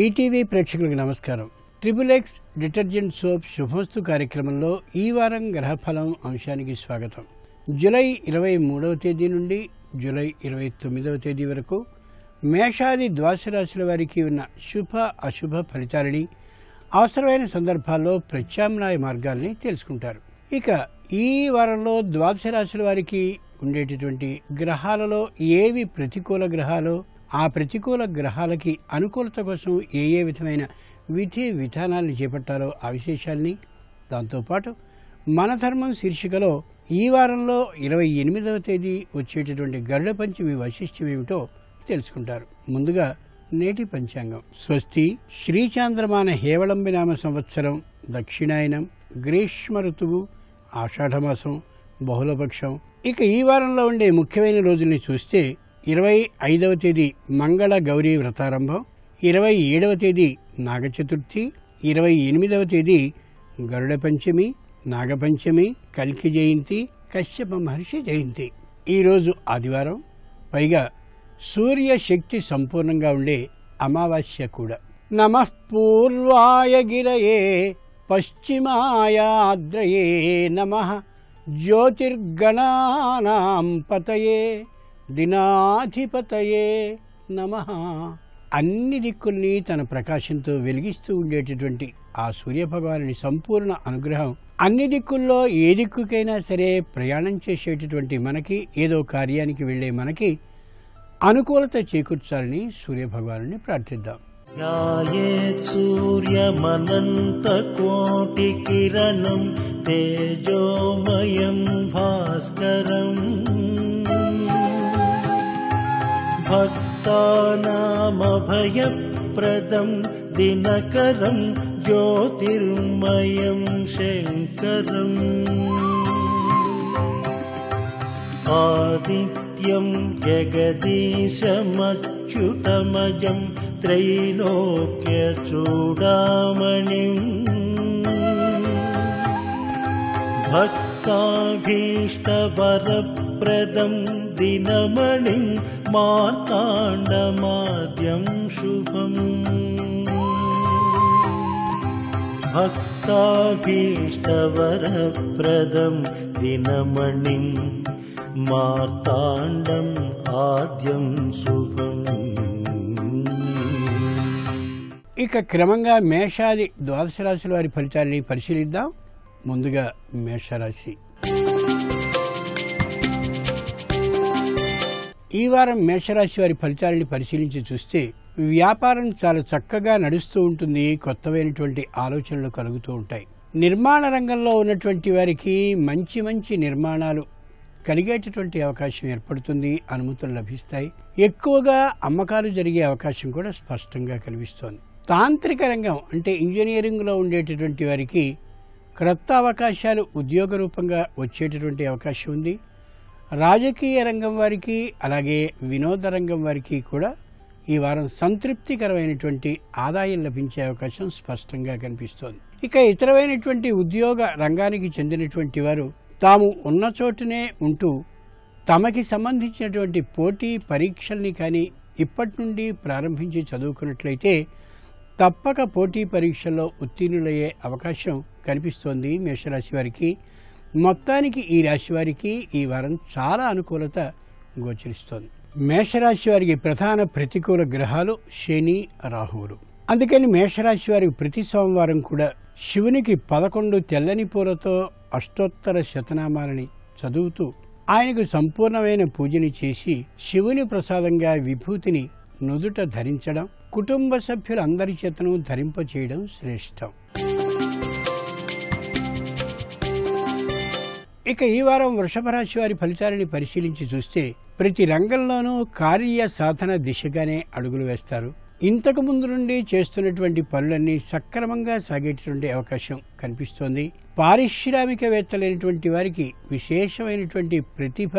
ETV ప్రేక్షకులకు నమస్కారం. Triple X detergent soap శుభమస్తు కార్యక్రమంలో ఈ వారం గ్రహఫలం అంశానికి స్వాగతం. జూలై 23వ తేదీ నుండి జూలై 29వ తేదీ వరకు మేషాది ద్వాదశ రాశుల వారికి ఉన్న శుభ అశుభ ఫలితాలని, అవసరమైన సందర్భాల్లో ప్రత్యామ్నాయ మార్గాల్ని తెలుసుకుంటారు. ఇక ఈ వారంలో ద్వాదశ రాశుల వారికి ఉండేటటువంటి గ్రహాలలో ఏవి ప్రతికూల గ్రహాలో, ఆ ప్రతికూల గ్రహాలకి అనుకూలత కోసం ఏ ఏ విధమైన విధి విధానాలను చేపట్టారో ఆ విశేషాల్ని, దాంతోపాటు మన ధర్మం శీర్షికలో ఈ వారంలో 28వ తేదీ వచ్చేటటువంటి గరుడ పంచమి వైశిష్ట్యం ఏమిటో తెలుసుకుంటారు. ముందుగా నేటి పంచాంగం. స్వస్తి శ్రీచాంద్రమాన హేవళంబినామ సంవత్సరం, దక్షిణాయనం, గ్రీష్మ ఋతువు, ఆషాఢమాసం, బహుళపక్షం. ఇక ఈ వారంలో ఉండే ముఖ్యమైన రోజుల్ని చూస్తే 25వ తేదీ మంగళ గౌరీ వ్రతారంభం, 27వ తేదీ నాగచతుర్థి, 28వ తేదీ గరుడ పంచమి, నాగపంచమి, కల్కి జయంతి, కశ్యప మహర్షి జయంతి. ఈరోజు ఆదివారం, పైగా సూర్య శక్తి సంపూర్ణంగా ఉండే అమావాస్య కూడా. నమః పూర్వాయ గిరయే పశ్చిమాయాద్రయే నమః జ్యోతిర్గణానాం పతయే దినాధిపతయే నమః. అన్ని దిక్కుల్ని తన ప్రకాశంతో వెలిగిస్తూ ఉండేటటువంటి ఆ సూర్యభగవానుని సంపూర్ణ అనుగ్రహం అన్ని దిక్కుల్లో ఏ దిక్కుకైనా సరే ప్రయాణం చేసేటటువంటి మనకి, ఏదో కార్యానికి వెళ్లే మనకి అనుకూలత చేకూర్చాలని సూర్యభగవానుని ప్రార్థిద్దాం. ధ్యాయేత్ సూర్యమనంతకోటికిరణం తేజోమయం భాస్కరం భక్తానామభయప్రదం దినకరం జ్యోతిర్మయం శంకరం ఆదిత్యం జగదీశమచ్యుతమజం త్రైలోక్యచూడామణిం భక్తాభీష్టవరప్రదం దినమణిం మార్తాండమాద్యం శుభం భక్తాభీష్టవరప్రదం దినమణిం మార్తాండం ఆద్యం శుభం. ఇక క్రమంగా మేషాది ద్వాదశ రాశుల వారి ఫలితాలని పరిశీలిద్దాం. ముందుగా మేషరాశి. ఈ వారం మేషరాశి వారి ఫలితాలని పరిశీలించి చూస్తే వ్యాపారం చాలా చక్కగా నడుస్తూ ఉంటుంది. కొత్తమైనటువంటి ఆలోచనలు కలుగుతూ ఉంటాయి. నిర్మాణ రంగంలో ఉన్నటువంటి వారికి మంచి మంచి నిర్మాణాలు కలిగేటటువంటి అవకాశం ఏర్పడుతుంది. అనుమతులు లభిస్తాయి. ఎక్కువగా అమ్మకాలు జరిగే అవకాశం కూడా స్పష్టంగా కనిపిస్తోంది. తాంత్రిక రంగం అంటే ఇంజనీరింగ్లో ఉండేటటువంటి వారికి క్రొత్త అవకాశాలు ఉద్యోగ రూపంగా వచ్చేటటువంటి అవకాశం ఉంది. రాజకీయ రంగం వారికి, అలాగే వినోద రంగం వారికి కూడా ఈ వారం సంతృప్తికరమైనటువంటి ఆదాయం లభించే అవకాశం స్పష్టంగా కనిపిస్తోంది. ఇక ఇతరమైనటువంటి ఉద్యోగ రంగానికి చెందినటువంటి వారు తాము ఉన్న చోటునే ఉంటూ తమకి సంబంధించినటువంటి పోటీ పరీక్షల్ని కానీ ఇప్పటి నుండి ప్రారంభించి చదువుకున్నట్లయితే తప్పక పోటీ పరీక్షల్లో ఉత్తీర్ణులయ్యే అవకాశం కనిపిస్తోంది మేషరాశి వారికి. మొత్తానికి ఈ రాశి వారికి ఈ వారం చాలా అనుకూలత గోచరిస్తోంది. మేషరాశి వారికి ప్రధాన ప్రతికూల గ్రహాలు శని, రాహువులు. అందుకని మేషరాశి వారికి ప్రతి సోమవారం కూడా శివునికి 11 తెల్లని పూలతో అష్టోత్తర శతనామాలని చదువుతూ ఆయనకు సంపూర్ణమైన పూజని చేసి శివుని ప్రసాదంగా విభూతిని నుదుట ధరించడం, కుటుంబ సభ్యులందరి చేతను ధరింపచేయడం శ్రేష్టం. ఇక ఈ వారం వృషభ రాశి వారి ఫలితాలని పరిశీలించి చూస్తే ప్రతి రంగంలోనూ కార్య సాధన దిశగానే అడుగులు వేస్తారు. ఇంతకు ముందు నుండి చేస్తున్నటువంటి పనులన్నీ సక్రమంగా సాగేటటువంటి అవకాశం కనిపిస్తోంది. పారిశ్రామికవేత్తలైనటువంటి వారికి విశేషమైనటువంటి ప్రతిభ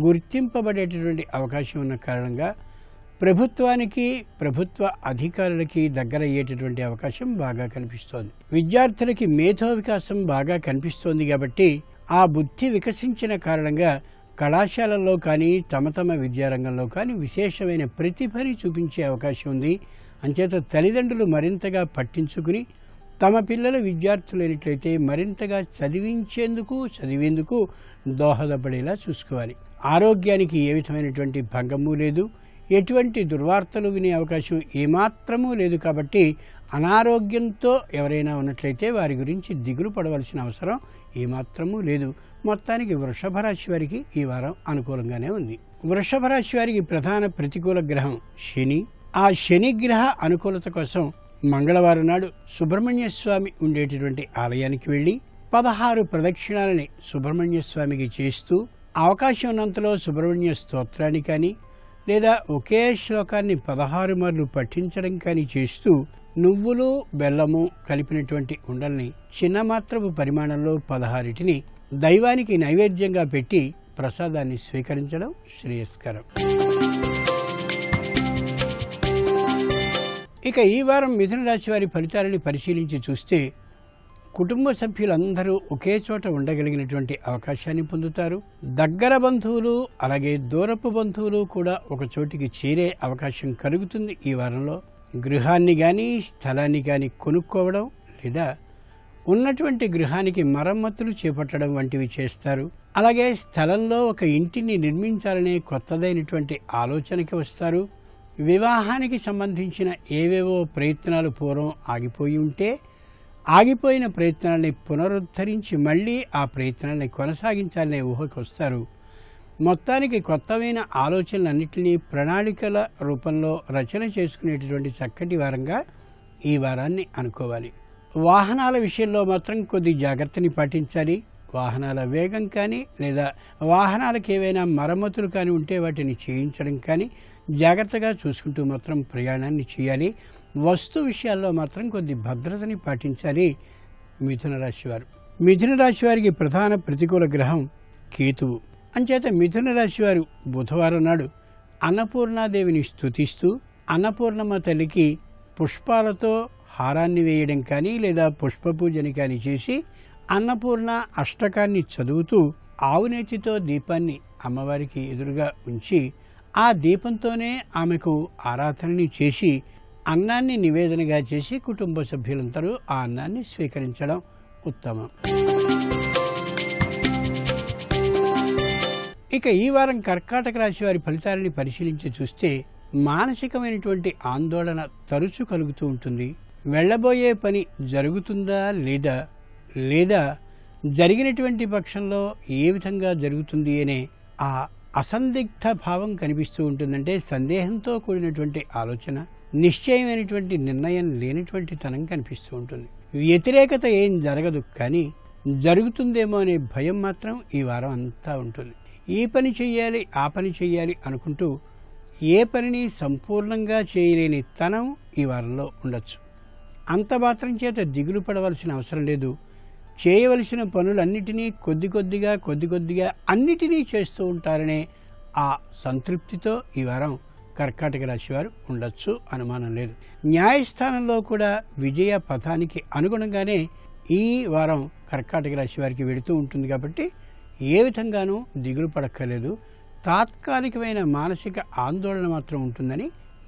గుర్తింపబడేటటువంటి అవకాశం ఉన్న కారణంగా ప్రభుత్వానికి, ప్రభుత్వ అధికారులకి దగ్గరయ్యేటటువంటి అవకాశం బాగా కనిపిస్తోంది. విద్యార్థులకి మేధో వికాసం బాగా కనిపిస్తోంది కాబట్టి ఆ బుద్ధి వికసించిన కారణంగా కళాశాలల్లో కానీ తమ తమ విద్యారంగంలో కానీ విశేషమైన ప్రతిభని చూపించే అవకాశం ఉంది. అంచేత తల్లిదండ్రులు మరింతగా పట్టించుకుని తమ పిల్లల విద్యార్థులైనట్లయితే మరింతగా చదివేందుకు దోహదపడేలా చూసుకోవాలి. ఆరోగ్యానికి ఏ విధమైనటువంటి భంగము లేదు, ఎటువంటి దుర్వార్తలు వినే అవకాశం ఏమాత్రమూ లేదు. కాబట్టి అనారోగ్యంతో ఎవరైనా ఉన్నట్లయితే వారి గురించి దిగులు పడవలసిన అవసరం ఏమాత్రమూ లేదు. మొత్తానికి వృషభ రాశి వారికి ఈ వారం అనుకూలంగానే ఉంది. వృషభ రాశి వారికి ప్రధాన ప్రతికూల గ్రహం శని. ఆ శని గ్రహ అనుకూలత కోసం మంగళవారం నాడు సుబ్రహ్మణ్య స్వామి ఉండేటటువంటి ఆలయానికి వెళ్ళి 16 ప్రదక్షిణాలని సుబ్రహ్మణ్య స్వామికి చేస్తూ అవకాశం ఉన్నంతలో సుబ్రహ్మణ్య స్తోత్రాన్ని కానీ లేదా ఒకే శ్లోకాన్ని 16 మార్లు పఠించడం కానీ చేస్తూ నువ్వులు బెల్లము కలిపినటువంటి ఉండల్ని చిన్న మాత్రపు పరిమాణంలో 16టిని దైవానికి నైవేద్యంగా పెట్టి ప్రసాదాన్ని స్వీకరించడం శ్రేయస్కరం. ఇక ఈ వారం మిథున రాశి వారి ఫలితాలని పరిశీలించి చూస్తే కుటుంబ సభ్యులందరూ ఒకే చోట ఉండగలిగినటువంటి అవకాశాన్ని పొందుతారు. దగ్గర బంధువులు అలాగే దూరపు బంధువులు కూడా ఒక చోటికి చేరే అవకాశం కలుగుతుంది. ఈ వారంలో గృహాన్ని కానీ స్థలాన్ని కానీ కొనుక్కోవడం లేదా ఉన్నటువంటి గృహానికి మరమ్మతులు చేపట్టడం వంటివి చేస్తారు. అలాగే స్థలంలో ఒక ఇంటిని నిర్మించాలనే కొత్తదైనటువంటి ఆలోచనకి వస్తారు. వివాహానికి సంబంధించిన ఏవేవో ప్రయత్నాలు పూర్వం ఆగిపోయి ఉంటే ఆగిపోయిన ప్రయత్నాలని పునరుద్ధరించి మళ్ళీ ఆ ప్రయత్నాన్ని కొనసాగించాలనే ఊహకు వస్తారు. మొత్తానికి కొత్తమైన ఆలోచనలన్నింటినీ ప్రణాళికల రూపంలో రచన చేసుకునేటటువంటి చక్కటి వారంగా ఈ వారాన్ని అనుకోవాలి. వాహనాల విషయంలో మాత్రం కొద్ది జాగ్రత్తని పాటించాలి. వాహనాల వేగం కానీ లేదా వాహనాలకు ఏవైనా మరమ్మతులు కానీ ఉంటే వాటిని చేయించడం కానీ జాగ్రత్తగా చూసుకుంటూ మాత్రం ప్రయాణాన్ని చేయాలి. వస్తు విషయాల్లో మాత్రం కొద్ది భద్రతని పాటించాలి. మిథున రాశి వారు. మిథున రాశి వారికి ప్రధాన ప్రతికూల గ్రహం కేతువు. అంచేత మిథున రాశి వారు బుధవారం నాడు అన్నపూర్ణాదేవిని స్తుతిస్తూ అన్నపూర్ణమ్మ తల్లికి పుష్పాలతో హారాన్ని వేయడం కానీ లేదా పుష్ప పూజని కానీ చేసి అన్నపూర్ణ అష్టకాన్ని చదువుతూ ఆవునేతితో దీపాన్ని అమ్మవారికి ఎదురుగా ఉంచి ఆ దీపంతోనే ఆమెకు ఆరాధనని చేసి అన్నాన్ని నివేదనగా చేసి కుటుంబ సభ్యులందరూ ఆ అన్నాన్ని స్వీకరించడం ఉత్తమం. ఇక ఈ వారం కర్కాటక రాశి వారి ఫలితాలని పరిశీలించి చూస్తే మానసికమైనటువంటి ఆందోళన తరచూ కలుగుతూ ఉంటుంది. వెళ్ళబోయే పని జరుగుతుందా లేదా జరిగినటువంటి పక్షంలో ఏ విధంగా జరుగుతుంది అనే ఆ అసందిగ్ధ భావం కనిపిస్తూ ఉంటుందంటే సందేహంతో కూడినటువంటి ఆలోచన, నిశ్చయమైనటువంటి నిర్ణయం లేనటువంటి తనం కనిపిస్తూ ఉంటుంది. వ్యతిరేకత ఏం జరగదు కానీ జరుగుతుందేమో అనే భయం మాత్రం ఈ వారం అంతా ఉంటుంది. ఈ పని చెయ్యాలి ఆ పని చెయ్యాలి అనుకుంటూ ఏ పనిని సంపూర్ణంగా చేయలేని తనం ఈ వారంలో ఉండొచ్చు. అంత మాత్రం చేత దిగులు పడవలసిన అవసరం లేదు. చేయవలసిన పనులన్నిటినీ కొద్ది కొద్దిగా అన్నిటినీ చేస్తూ ఉంటారనే ఆ సంతృప్తితో ఈ వారం కర్కాటక రాశి వారు ఉండొచ్చు, అనుమానం లేదు. న్యాయస్థానంలో కూడా విజయ పథానికి అనుగుణంగానే ఈ వారం కర్కాటక రాశి వారికి వెళుతూ ఉంటుంది. కాబట్టి ఏ విధంగానూ దిగులు పడక్కర్లేదు. తాత్కాలికమైన మానసిక ఆందోళన మాత్రం ఉంటుందని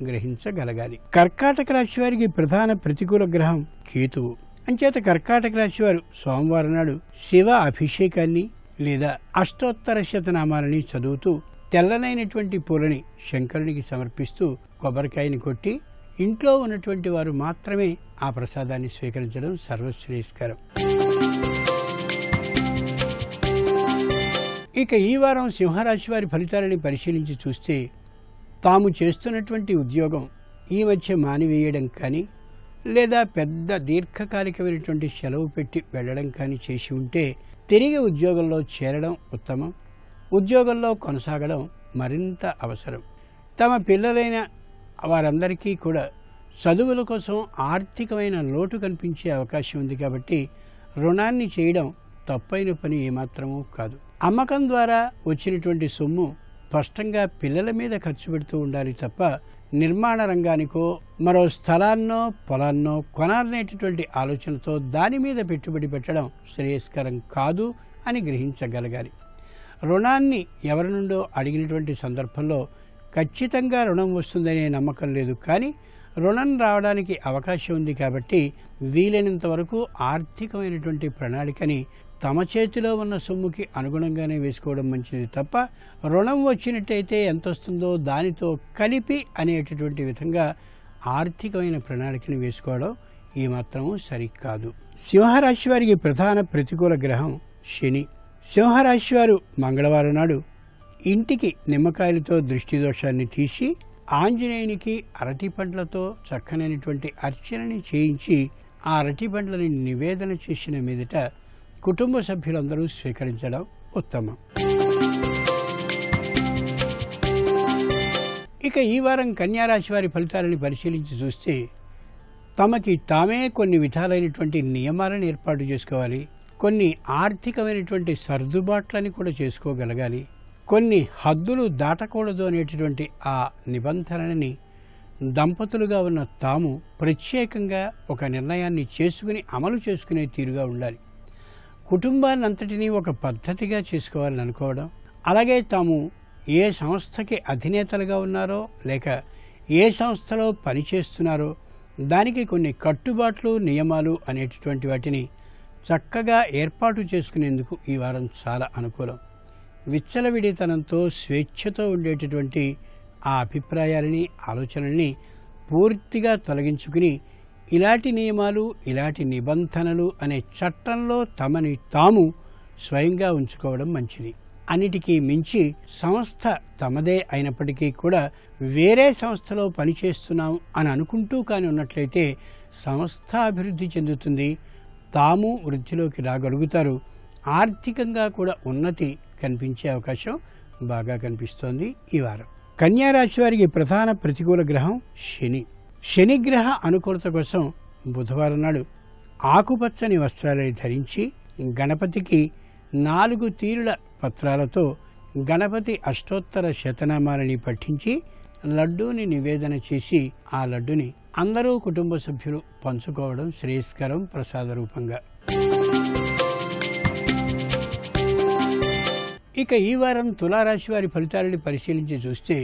గ్రహించగలగాలి. కర్కాటక రాశి వారికి ప్రధాన ప్రతికూల గ్రహం కేతువు. అంచేత కర్కాటక రాశి వారు సోమవారం నాడు శివ అభిషేకాన్ని లేదా అష్టోత్తర శతనామాలని చదువుతూ తెల్లనైనటువంటి పూలని శంకరునికి సమర్పిస్తూ కొబ్బరికాయని కొట్టి ఇంట్లో ఉన్నటువంటి వారు మాత్రమే ఆ ప్రసాదాన్ని స్వీకరించడం సర్వశ్రేయస్కరం. ఇక ఈ వారం సింహరాశి వారి ఫలితాలని పరిశీలించి చూస్తే తాము చేస్తున్నటువంటి ఉద్యోగం ఈ మధ్య మానివేయడం కానీ లేదా పెద్ద దీర్ఘకాలికమైనటువంటి సెలవు పెట్టి వెళ్ళడం కానీ చేసి ఉంటే తిరిగి ఉద్యోగంలో చేరడం ఉత్తమం. ఉద్యోగంలో కొనసాగడం మరింత అవసరం. తమ పిల్లలైన వారందరికీ కూడా చదువుల కోసం ఆర్థికమైన లోటు కనిపించే అవకాశం ఉంది. కాబట్టి రుణాన్ని చేయడం తప్పైన పని ఏమాత్రమూ కాదు. అమ్మకం ద్వారా వచ్చినటువంటి సొమ్ము స్పష్టంగా పిల్లల మీద ఖర్చు పెడుతూ ఉండాలి తప్ప నిర్మాణ రంగానికో మరో స్థలాన్నో పొలాన్నో కొనాలనేటటువంటి ఆలోచనతో దాని మీద పెట్టుబడి పెట్టడం శ్రేయస్కరం కాదు అని గ్రహించగలగాలి. రుణాన్ని ఎవరి నుండో అడిగినటువంటి సందర్భంలో ఖచ్చితంగా రుణం వస్తుందనే నమ్మకం లేదు. కానీ రుణం రావడానికి అవకాశం ఉంది కాబట్టి వీలైనంత వరకు ఆర్థికమైనటువంటి ప్రణాళికని తమ చేతిలో ఉన్న సొమ్ముకి అనుగుణంగానే వేసుకోవడం మంచిది తప్ప రుణం వచ్చినట్టయితే ఎంత వస్తుందో దానితో కలిపి అనేటటువంటి విధంగా ఆర్థికమైన ప్రణాళికని వేసుకోవడం ఈ మాత్రము సరికాదు. సింహరాశి వారికి ప్రధాన ప్రతికూల గ్రహం శని. సింహరాశి వారు మంగళవారం నాడు ఇంటికి నిమ్మకాయలతో దృష్టి దోషాన్ని తీసి ఆంజనేయునికి అరటి పండ్లతో చక్కనైనటువంటి అర్చనని చేయించి ఆ అరటి పండ్లని నివేదన చేసిన మీదట కుటుంబ సభ్యులందరూ స్వీకరించడం ఉత్తమం. ఇక ఈ వారం కన్యారాశి వారి ఫలితాలను పరిశీలించి చూస్తే తమకి తామే కొన్ని విధాలైనటువంటి నియమాలను ఏర్పాటు చేసుకోవాలి, కొన్ని ఆర్థికమైనటువంటి సర్దుబాట్లని కూడా చేసుకోగలగాలి, కొన్ని హద్దులు దాటకూడదు అనేటటువంటి ఆ నిబంధనని దంపతులుగా ఉన్న తాము ప్రత్యేకంగా ఒక నిర్ణయాన్ని చేసుకుని అమలు చేసుకునే తీరుగా ఉండాలి. కుటుంబాన్ని అంతటినీ ఒక పద్ధతిగా చేసుకోవాలని అనుకోవడం, అలాగే తాము ఏ సంస్థకి అధినేతలుగా ఉన్నారో లేక ఏ సంస్థలో పనిచేస్తున్నారో దానికి కొన్ని కట్టుబాట్లు నియమాలు అనేటటువంటి వాటిని చక్కగా ఏర్పాటు చేసుకునేందుకు ఈ వారం చాలా అనుకూలం. విచ్చలవిడితనంతో స్వేచ్ఛతో ఉండేటటువంటి ఆ అభిప్రాయాలని ఆలోచనల్ని పూర్తిగా తొలగించుకుని ఇలాంటి నియమాలు ఇలాంటి నిబంధనలు అనే చట్టంలో తమని తాము స్వయంగా ఉంచుకోవడం మంచిది. అన్నిటికీ మించి సంస్థ తమదే అయినప్పటికీ కూడా వేరే సంస్థలో పనిచేస్తున్నాం అని అనుకుంటూ కానీ ఉన్నట్లయితే సంస్థ అభివృద్ధి చెందుతుంది, తాము వృద్ధిలోకి రాగలుగుతారు, ఆర్థికంగా కూడా ఉన్నతి కనిపించే అవకాశం బాగా కనిపిస్తోంది ఈ వారం. కన్యారాశి వారికి ప్రధాన ప్రతికూల గ్రహం శని. శనిగ్రహ అనుకూలత కోసం బుధవారం నాడు ఆకుపచ్చని వస్త్రాలని ధరించి గణపతికి 4 తీరుల పత్రాలతో గణపతి అష్టోత్తర శతనామాలని పఠించి లడ్డూని నివేదన చేసి ఆ లడ్డుని అందరూ కుటుంబ సభ్యులు పంచుకోవడం శ్రేయస్కరం ప్రసాద రూపంగా. ఇక ఈ వారం తులారాశి వారి ఫలితాలని పరిశీలించి చూస్తే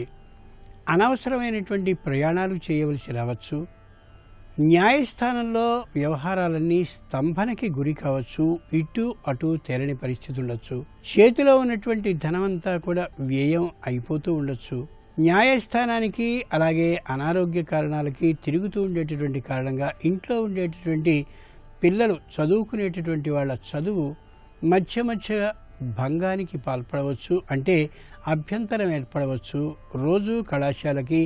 అనవసరమైనటువంటి ప్రయాణాలు చేయవలసి రావచ్చు, న్యాయస్థానంలో వ్యవహారాలన్నీ స్తంభనకి గురి కావచ్చు, ఇటు అటు తేలని పరిస్థితి ఉండొచ్చు, చేతిలో ఉన్నటువంటి ధనమంతా కూడా వ్యయం అయిపోతూ ఉండొచ్చు, న్యాయస్థానానికి అలాగే అనారోగ్య కారణాలకి తిరుగుతూ ఉండేటటువంటి కారణంగా ఇంట్లో ఉండేటటువంటి పిల్లలు చదువుకునేటటువంటి వాళ్ళ చదువు మధ్య మధ్య భంగానికి పాల్పడవచ్చు, అంటే అభ్యంతరం ఏర్పడవచ్చు, రోజు కళాశాలకి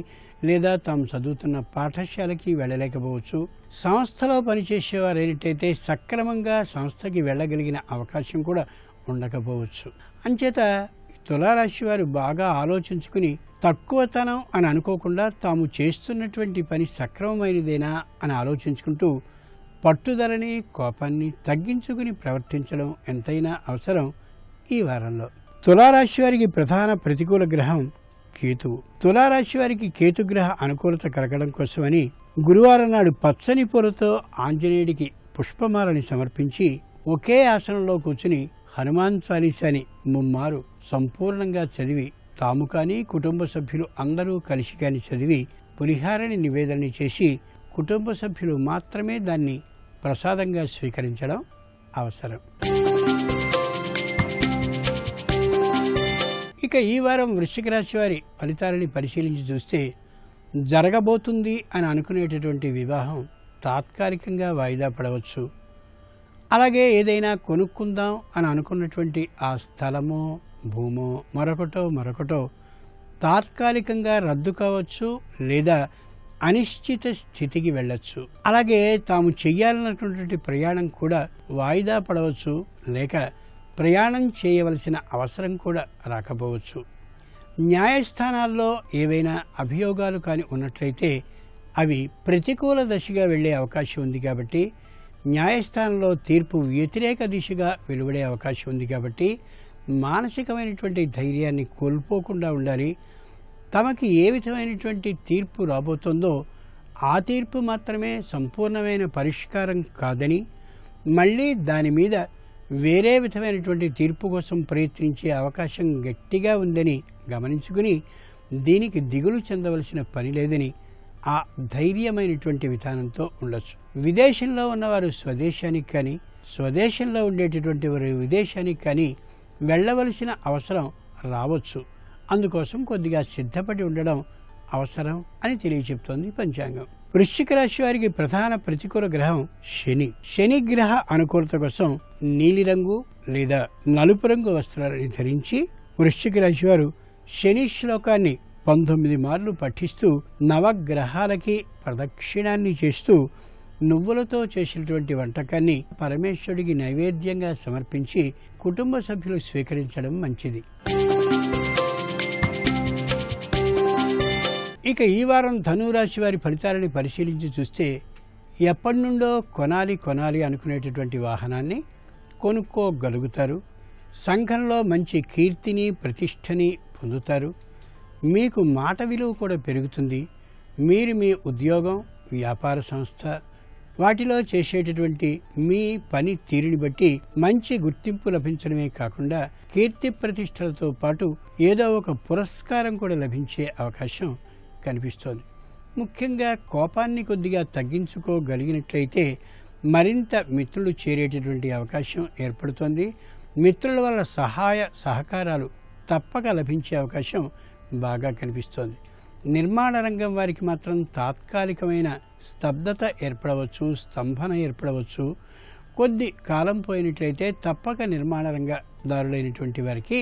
లేదా తాము చదువుతున్న పాఠశాలకి వెళ్ళలేకపోవచ్చు, సంస్థలో పనిచేసేవారు ఏంటైతే సక్రమంగా సంస్థకి వెళ్ళగలిగిన అవకాశం కూడా ఉండకపోవచ్చు. అంచేత తులారాశి వారు బాగా ఆలోచించుకుని తక్కువతనం అని అనుకోకుండా తాము చేస్తున్నటువంటి పని సక్రమమైనదేనా అని ఆలోచించుకుంటూ పట్టుదలని కోపాన్ని తగ్గించుకుని ప్రవర్తించడం ఎంతైనా అవసరం ఈ వారంలో. తులారాశి వారికి ప్రధాన ప్రతికూల గ్రహం కేతువు. తులారాశి వారికి కేతుగ్రహ అనుకూలత కలగడం కోసమని గురువారం నాడు పచ్చని పూలతో ఆంజనేయుడికి పుష్పమాలని సమర్పించి ఒకే ఆసనంలో కూర్చుని హనుమాన్ చాలీసాని 3 మారు సంపూర్ణంగా చదివి తాము కానీ కుటుంబ సభ్యులు అందరూ కలిసి కానీ చదివి పులిహారని నివేదన చేసి కుటుంబ సభ్యులు మాత్రమే దాన్ని ప్రసాదంగా స్వీకరించడం అవసరం. ఇక ఈ వారం వృశ్చిక రాశి వారి ఫలితాలని పరిశీలించి చూస్తే జరగబోతుంది అని అనుకునేటటువంటి వివాహం తాత్కాలికంగా వాయిదా పడవచ్చు, అలాగే ఏదైనా కొనుక్కుందాం అని అనుకున్నటువంటి ఆ స్థలమో భూమో మరొకటో తాత్కాలికంగా రద్దు కావచ్చు లేదా అనిశ్చిత స్థితికి వెళ్ళొచ్చు. అలాగే తాము చెయ్యాలన్నటువంటి ప్రయాణం కూడా వాయిదా పడవచ్చు, లేక ప్రయాణం చేయవలసిన అవసరం కూడా రాకపోవచ్చు. న్యాయస్థానాల్లో ఏవైనా అభియోగాలు కానీ ఉన్నట్లయితే అవి ప్రతికూల దశగా వెళ్ళే అవకాశం ఉంది కాబట్టి, న్యాయస్థానంలో తీర్పు వ్యతిరేక దిశగా వెలువడే అవకాశం ఉంది కాబట్టి మానసికమైనటువంటి ధైర్యాన్ని కోల్పోకుండా ఉండాలి. తమకి ఏ విధమైనటువంటి తీర్పు రాబోతుందో ఆ తీర్పు మాత్రమే సంపూర్ణమైన పరిష్కారం కాదని, మళ్ళీ దాని మీద వేరే విధమైనటువంటి తీర్పు కోసం ప్రయత్నించే అవకాశం గట్టిగా ఉందని గమనించుకుని దీనికి దిగులు చెందవలసిన పని లేదని ఆ ధైర్యమైనటువంటి విధానంతో ఉండొచ్చు. విదేశంలో ఉన్నవారు స్వదేశానికి కానీ, స్వదేశంలో ఉండేటటువంటి వారు విదేశానికి కానీ వెళ్ళవలసిన అవసరం రావచ్చు. అందుకోసం కొద్దిగా సిద్ధపడి ఉండడం అవసరం అని తెలియచెప్తోంది పంచాంగం. వృశ్చిక రాశి వారికి ప్రధాన ప్రతికూల గ్రహం శని. శని గ్రహ అనుకూలత కోసం నీలిరంగు లేదా నలుపు రంగు వస్త్రాలని ధరించి వృశ్చిక రాశి వారు శని శ్లోకాన్ని 19 మార్లు పఠిస్తూ నవగ్రహాలకి ప్రదక్షిణాన్ని చేస్తూ నువ్వులతో చేసినటువంటి వంటకాన్ని పరమేశ్వరుడికి నైవేద్యంగా సమర్పించి కుటుంబ సభ్యులు స్వీకరించడం మంచిది. ఇక ఈ వారం ధనురాశి వారి ఫలితాలని పరిశీలించి చూస్తే ఎప్పటి నుండో కొనాలి అనుకునేటటువంటి వాహనాన్ని కొనుక్కోగలుగుతారు. సంఘంలో మంచి కీర్తిని ప్రతిష్టని పొందుతారు. మీకు మాట విలువ కూడా పెరుగుతుంది. మీరు మీ ఉద్యోగం, వ్యాపార సంస్థ వాటిలో చేసేటటువంటి మీ పని తీరుని బట్టి మంచి గుర్తింపు లభించడమే కాకుండా కీర్తి ప్రతిష్టలతో పాటు ఏదో ఒక పురస్కారం కూడా లభించే అవకాశం కనిపిస్తోంది. ముఖ్యంగా కోపాన్ని కొద్దిగా తగ్గించుకోగలిగినట్లయితే మరింత మిత్రులు చేరేటటువంటి అవకాశం ఏర్పడుతోంది. మిత్రుల వల్ల సహాయ సహకారాలు తప్పక లభించే అవకాశం బాగా కనిపిస్తోంది. నిర్మాణ రంగం వారికి మాత్రం తాత్కాలికమైన స్తబ్దత ఏర్పడవచ్చు, స్తంభన ఏర్పడవచ్చు. కొద్ది కాలం పోయినట్లయితే తప్పక నిర్మాణ రంగదారులైనటువంటి వారికి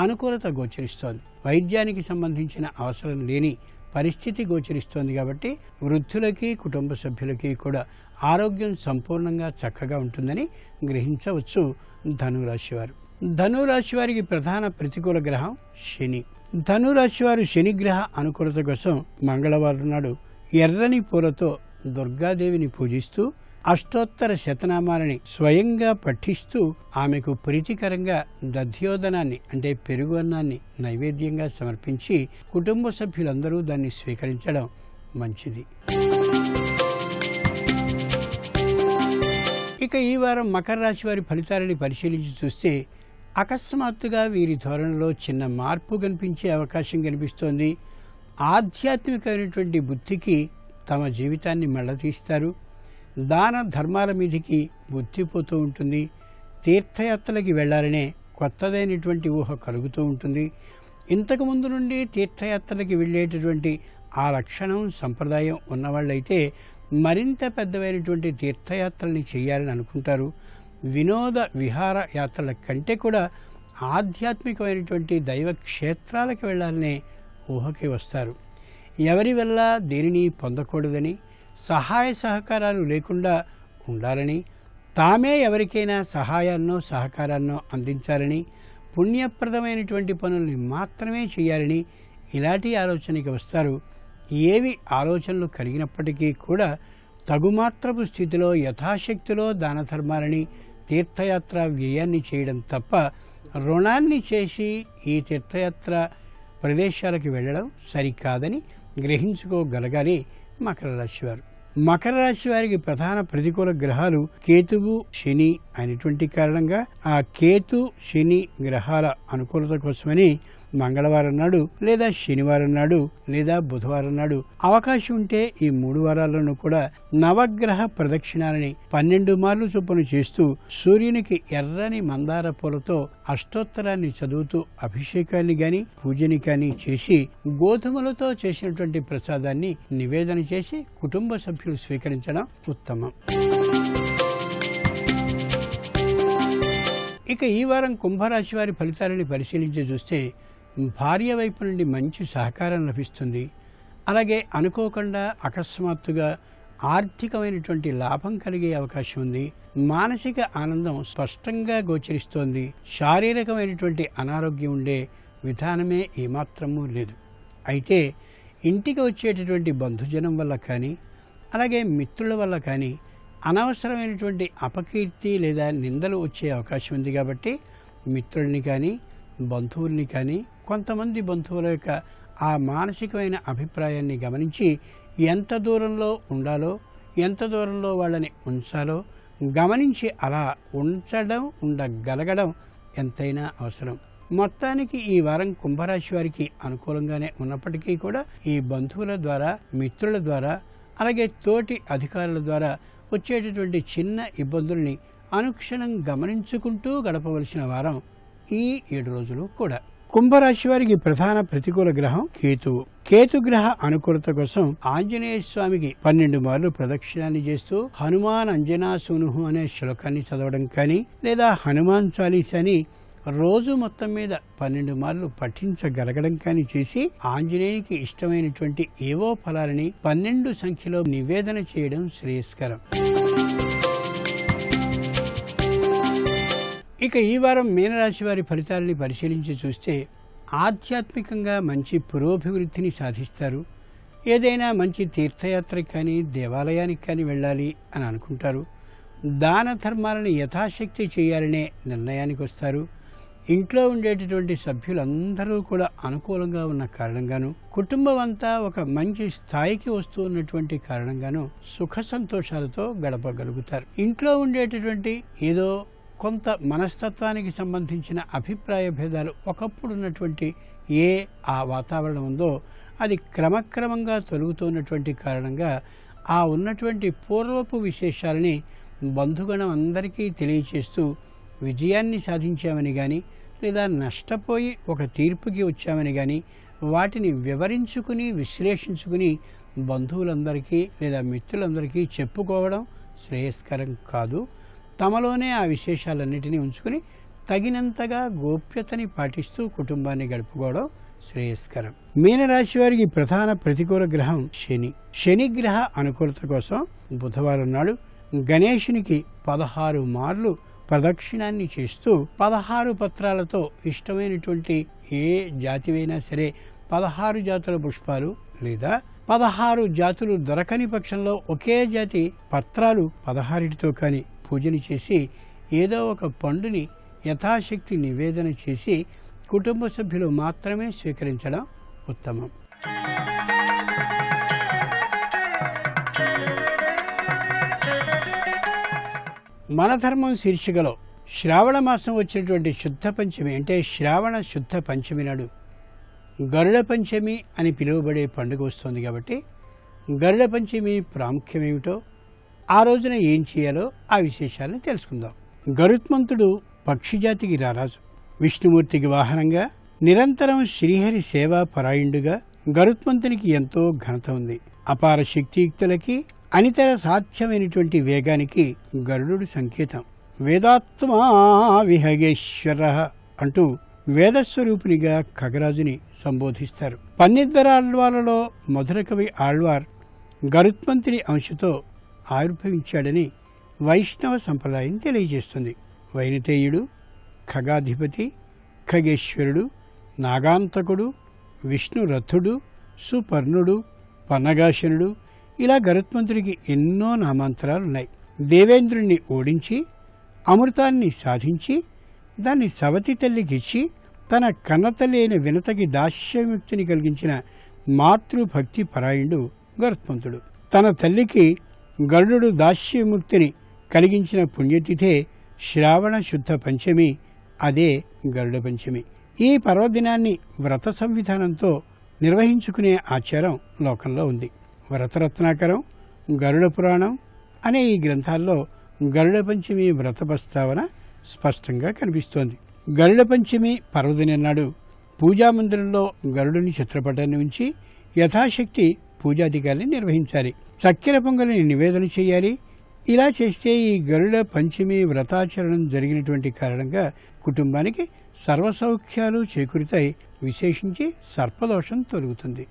అనుకూలత గోచరిస్తోంది. వైద్యానికి సంబంధించిన అవసరం లేని పరిస్థితి గోచరిస్తోంది కాబట్టి వృద్ధులకి కుటుంబ సభ్యులకి కూడా ఆరోగ్యం సంపూర్ణంగా చక్కగా ఉంటుందని గ్రహించవచ్చు. ధనురాశి వారు. ధనురాశి వారికి ప్రధాన ప్రతికూల గ్రహం శని. ధనురాశి వారు శనిగ్రహ అనుకూలత కోసం మంగళవారం నాడు ఎర్రని పూలతో దుర్గాదేవిని పూజిస్తూ అష్టోత్తర శతనామాలని స్వయంగా పఠిస్తూ ఆమెకు ప్రీతికరంగా దధ్యోదనాన్ని అంటే పెరుగు అన్నాన్ని నైవేద్యంగా సమర్పించి కుటుంబ సభ్యులందరూ దాన్ని స్వీకరించడం మంచిది. ఇక ఈ వారం మకర రాశి వారి ఫలితాలని పరిశీలించి చూస్తే అకస్మాత్తుగా వీరి ధోరణిలో చిన్న మార్పు కనిపించే అవకాశం కనిపిస్తోంది. ఆధ్యాత్మికమైనటువంటి బుద్ధికి తమ జీవితాన్ని మళ్ళతీస్తారు. దాన ధర్మాల మీదికి బుద్ధి పోతూ ఉంటుంది. తీర్థయాత్రలకి వెళ్లాలనే కొత్తదైనటువంటి ఊహ కలుగుతూ ఉంటుంది. ఇంతకుముందు నుండి తీర్థయాత్రలకి వెళ్ళేటటువంటి ఆ లక్షణం సంప్రదాయం ఉన్నవాళ్ళైతే మరింత పెద్దవైనటువంటి తీర్థయాత్రల్ని చేయాలని అనుకుంటారు. వినోద విహార యాత్రల కంటే కూడా ఆధ్యాత్మికమైనటువంటి దైవ క్షేత్రాలకు వెళ్ళాలనే ఊహకి వస్తారు. ఎవరి వల్ల దేనిని పొందకూడదని, సహాయ సహకారాలు లేకుండా ఉండాలని, తామే ఎవరికైనా సహాయాన్నో సహకారాన్నో అందించాలని, పుణ్యప్రదమైనటువంటి పనుల్ని మాత్రమే చేయాలని ఇలాంటి ఆలోచనకి వస్తారు. ఏవి ఆలోచనలు కలిగినప్పటికీ కూడా తగుమాత్రపు స్థితిలో యథాశక్తిలో దాన ధర్మాలని తీర్థయాత్ర వ్యయాన్ని చేయడం తప్ప రుణాన్ని చేసి ఈ తీర్థయాత్ర ప్రదేశాలకు వెళ్ళడం సరికాదని గ్రహించుకోగలగాలి మకర రాశి వారు. మకర రాశి వారికి ప్రధాన ప్రతికూల గ్రహాలు కేతువు, శని అయినటువంటి కారణంగా ఆ కేతు శని గ్రహాల అనుకూలత కోసమని మంగళవారం నాడు లేదా శనివారం నాడు లేదా బుధవారం నాడు అవకాశం ఉంటే ఈ 3 వారాల్లోనూ కూడా నవగ్రహ ప్రదక్షిణాలని 12 మార్లు చొప్పున చేస్తూ సూర్యునికి ఎర్రని మందార పూలతో అష్టోత్తరాన్ని చదువుతూ అభిషేకాన్ని గాని పూజని కానీ చేసి గోధుమలతో చేసినటువంటి ప్రసాదాన్ని నివేదన చేసి కుటుంబ సభ్యులు స్వీకరించడం ఉత్తమం. ఇక ఈ వారం కుంభరాశి వారి ఫలితాలని పరిశీలించి చూస్తే భార్య వైపు నుండి మంచి సహకారం లభిస్తుంది. అలాగే అనుకోకుండా అకస్మాత్తుగా ఆర్థికమైనటువంటి లాభం కలిగే అవకాశం ఉంది. మానసిక ఆనందం స్పష్టంగా గోచరిస్తోంది. శారీరకమైనటువంటి అనారోగ్యం ఉండే విధానమే ఏమాత్రమూ లేదు. అయితే ఇంటికి వచ్చేటటువంటి బంధుజనం వల్ల కానీ అలాగే మిత్రుల వల్ల కానీ అనవసరమైనటువంటి అపకీర్తి లేదా నిందలు వచ్చే అవకాశం ఉంది. కాబట్టి మిత్రుల్ని కానీ బంధువుల్ని కానీ కొంతమంది బంధువుల యొక్క ఆ మానసికమైన అభిప్రాయాన్ని గమనించి ఎంత దూరంలో ఉండాలో ఎంత దూరంలో వాళ్ళని ఉంచాలో గమనించి అలా ఉండగలగడం ఎంతైనా అవసరం. మొత్తానికి ఈ వారం కుంభరాశి వారికి అనుకూలంగానే ఉన్నప్పటికీ కూడా ఈ బంధువుల ద్వారా, మిత్రుల ద్వారా, అలాగే తోటి అధికారుల ద్వారా వచ్చేటటువంటి చిన్న ఇబ్బందుల్ని అనుక్షణం గమనించుకుంటూ గడపవలసిన వారం ఈ 7 రోజులు కూడా. కుంభరాశి వారికి ప్రధాన ప్రతికూల గ్రహం కేతువు. కేతుగ్రహ అనుకూలత కోసం ఆంజనేయ స్వామికి 12 మార్లు ప్రదక్షిణాన్ని చేస్తూ హనుమాన్ అంజనా సూనుహు అనే శ్లోకాన్ని చదవడం కానీ, లేదా హనుమాన్ చాలీసాని రోజు మొత్తం మీద 12 మార్లు పఠించగలగడం కానీ చేసి ఆంజనేయునికి ఇష్టమైనటువంటి ఏవో ఫలాలని 12 సంఖ్యలో నివేదన చేయడం శ్రేయస్కరం. ఇక ఈ వారం మీనరాశి వారి ఫలితాలని పరిశీలించి చూస్తే ఆధ్యాత్మికంగా మంచి పురోభివృద్ధిని సాధిస్తారు. ఏదైనా మంచి తీర్థయాత్రకి కానీ, దేవాలయానికి కానీ వెళ్ళాలి అని అనుకుంటారు. దాన ధర్మాలను యథాశక్తి చేయాలనే నిర్ణయానికి వస్తారు. ఇంట్లో ఉండేటటువంటి సభ్యులందరూ కూడా అనుకూలంగా ఉన్న కారణంగాను, కుటుంబం అంతా ఒక మంచి స్థాయికి వస్తూ ఉన్నటువంటి కారణంగాను సుఖ సంతోషాలతో గడపగలుగుతారు. ఇంట్లో ఉండేటటువంటి ఏదో కొంత మనస్తత్వానికి సంబంధించిన అభిప్రాయ భేదాలు ఒకప్పుడు ఉన్నటువంటి ఆ వాతావరణం ఉందో అది క్రమక్రమంగా తొలుగుతున్నటువంటి కారణంగా ఆ ఉన్నటువంటి పూర్వపు విశేషాలని బంధుగణం అందరికీ తెలియచేస్తూ విజయాన్ని సాధించామని కానీ, లేదా నష్టపోయి ఒక తీర్పుకి వచ్చామని కానీ వాటిని వివరించుకుని విశ్లేషించుకుని బంధువులందరికీ లేదా మిత్రులందరికీ చెప్పుకోవడం శ్రేయస్కరం కాదు. తమలోనే ఆ విశేషాలన్నిటినీ ఉంచుకుని తగినంతగా గోప్యతని పాటిస్తూ కుటుంబాన్ని గడుపుకోవడం శ్రేయస్కరం. మీనరాశి వారికి ప్రధాన ప్రతికూల గ్రహం శని. శనిగ్రహ అనుకూలత కోసం బుధవారం నాడు గణేశునికి 16 మార్లు ప్రదక్షిణాన్ని చేస్తూ 16 పత్రాలతో ఇష్టమైనటువంటి ఏ జాతివైనా సరే 16 జాతుల పుష్పాలు లేదా 16 జాతులు దొరకని పక్షంలో ఒకే జాతి పత్రాలు 16తో కానీ పూజని చేసి ఏదో ఒక పండుని యథాశక్తి నివేదన చేసి కుటుంబ సభ్యులు మాత్రమే స్వీకరించడం ఉత్తమం. మన ధర్మం శీర్షికలో శ్రావణ మాసం వచ్చినటువంటి శుద్ధ పంచమి అంటే శ్రావణ శుద్ధ పంచమి నాడు గరుడ పంచమి అని పిలువబడే పండుగ వస్తుంది. కాబట్టి గరుడ పంచమి ప్రాముఖ్యం ఏమిటో, ఆ రోజున ఏం చేయాలో ఆ విశేషాలను తెలుసుకుందాం. గరుత్మంతుడు పక్షిజాతికి రారాజు. విష్ణుమూర్తికి వాహనంగా నిరంతరం శ్రీహరి సేవా పరాయణుడుగా గరుత్మంతునికి ఎంతో ఘనత ఉంది. అపార శక్తియుక్తులకి అనితర సాధ్యమైనటువంటి వేగానికి గరుడు సంకేతం. వేదాత్మా విహగేశ్వర అంటూ వేదస్వరూపునిగా ఖగరాజుని సంబోధిస్తారు. 12 ఆళ్వార్లలో మధుర కవి ఆళ్వార్ గరుత్మంతుడి అంశతో ఆవిర్భవించాడని వైష్ణవ సంప్రదాయం తెలియజేస్తుంది. వైనతేయుడు, ఖగాధిపతి, ఖగేశ్వరుడు, నాగాంతకుడు, విష్ణురథుడు, సుపర్ణుడు, పన్నగాశనుడు ఇలా గరుత్మంతుడికి ఎన్నో నామాంతరాలున్నాయి. దేవేంద్రుణ్ణి ఓడించి అమృతాన్ని సాధించి దాన్ని సవతి తల్లికిచ్చి తన కన్నతల్లి అయిన వినతకి దాస్యముక్తిని కలిగించిన మాతృభక్తి పరాయణుడు గరుత్మంతుడు. తన తల్లికి గరుడు దాస్యముక్తిని కలిగించిన పుణ్యతిథే శ్రావణ శుద్ధ పంచమి. అదే గరుడ పంచమి. ఈ పర్వదినాన్ని వ్రత సంవిధానంతో నిర్వహించుకునే ఆచారం లోకంలో ఉంది. వ్రతరత్నాకరం, గరుడ పురాణం అనే ఈ గ్రంథాల్లో గరుడ పంచమి వ్రత ప్రస్తావన స్పష్టంగా కనిపిస్తోంది. గరుడ పంచమి పర్వదినం నాడు పూజామందిరంలో గరుడుని చిత్రపటాన్ని ఉంచి యథాశక్తి పూజాధికారిని నిర్వహించాలి. చక్కెర పొంగలిని నివేదన చేయాలి. ఇలా చేస్తే ఈ గరుడ పంచమి వ్రతాచరణం జరిగినటువంటి కారణంగా కుటుంబానికి సర్వసౌఖ్యాలు చేకూరుతాయి. విశేషించి సర్పదోషం తొలగుతుంది.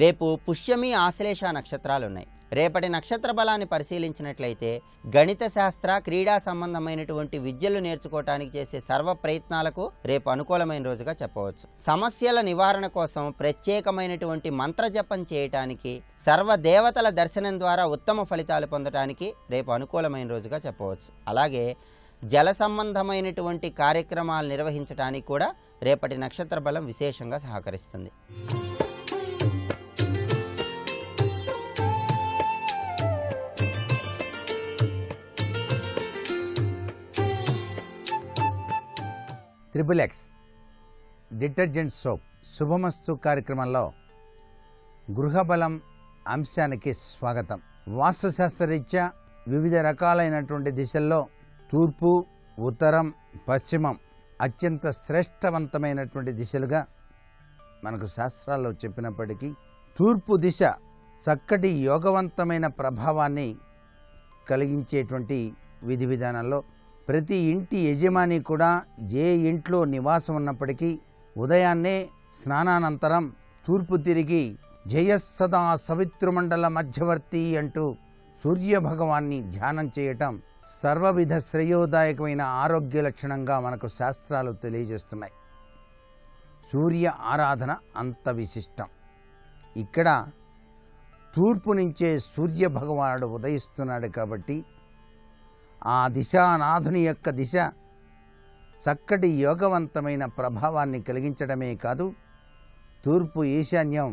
రేపు పుష్యమి, ఆశ్లేష నక్షత్రాలున్నాయి. రేపటి నక్షత్ర బలాన్ని పరిశీలించినట్లయితే గణిత శాస్త్ర, క్రీడా సంబంధమైనటువంటి విద్యలు నేర్చుకోవటానికి చేసే సర్వ ప్రయత్నాలకు రేపు అనుకూలమైన రోజుగా చెప్పవచ్చు. సమస్యల నివారణ కోసం ప్రత్యేకమైనటువంటి మంత్రజపం చేయటానికి, సర్వ దేవతల దర్శనం ద్వారా ఉత్తమ ఫలితాలు పొందటానికి రేపు అనుకూలమైన రోజుగా చెప్పవచ్చు. అలాగే జల సంబంధమైనటువంటి కార్యక్రమాలు నిర్వహించడానికి కూడా రేపటి నక్షత్ర బలం విశేషంగా సహకరిస్తుంది. XXX డిటర్జెంట్ సోప్ శుభమస్తు కార్యక్రమంలో గృహబలం అంశానికి స్వాగతం. వాస్తుశాస్త్రరీత్యా వివిధ రకాలైనటువంటి దిశల్లో తూర్పు, ఉత్తరం, పశ్చిమం అత్యంత శ్రేష్టవంతమైనటువంటి దిశలుగా మనకు శాస్త్రాల్లో చెప్పినప్పటికీ తూర్పు దిశ చక్కటి యోగవంతమైన ప్రభావాన్ని కలిగించేటువంటి విధి విధానంలో ప్రతి ఇంటి యజమాని కూడా ఏ ఇంట్లో నివాసం ఉన్నప్పటికీ ఉదయాన్నే స్నానానంతరం తూర్పు తిరిగి జయస్సదా సవితృమండల మధ్యవర్తి అంటూ సూర్యభగవాన్ని ధ్యానం చేయటం సర్వవిధ శ్రేయోదాయకమైన ఆరోగ్య లక్షణంగా మనకు శాస్త్రాలు తెలియజేస్తున్నాయి. సూర్య ఆరాధన అంత విశిష్టం. ఇక్కడ తూర్పు నుంచే సూర్యభగవానుడు ఉదయిస్తున్నాడు కాబట్టి ఆ దిశానాథుని యొక్క దిశ చక్కటి యోగవంతమైన ప్రభావాన్ని కలిగించడమే కాదు, తూర్పు ఈశాన్యం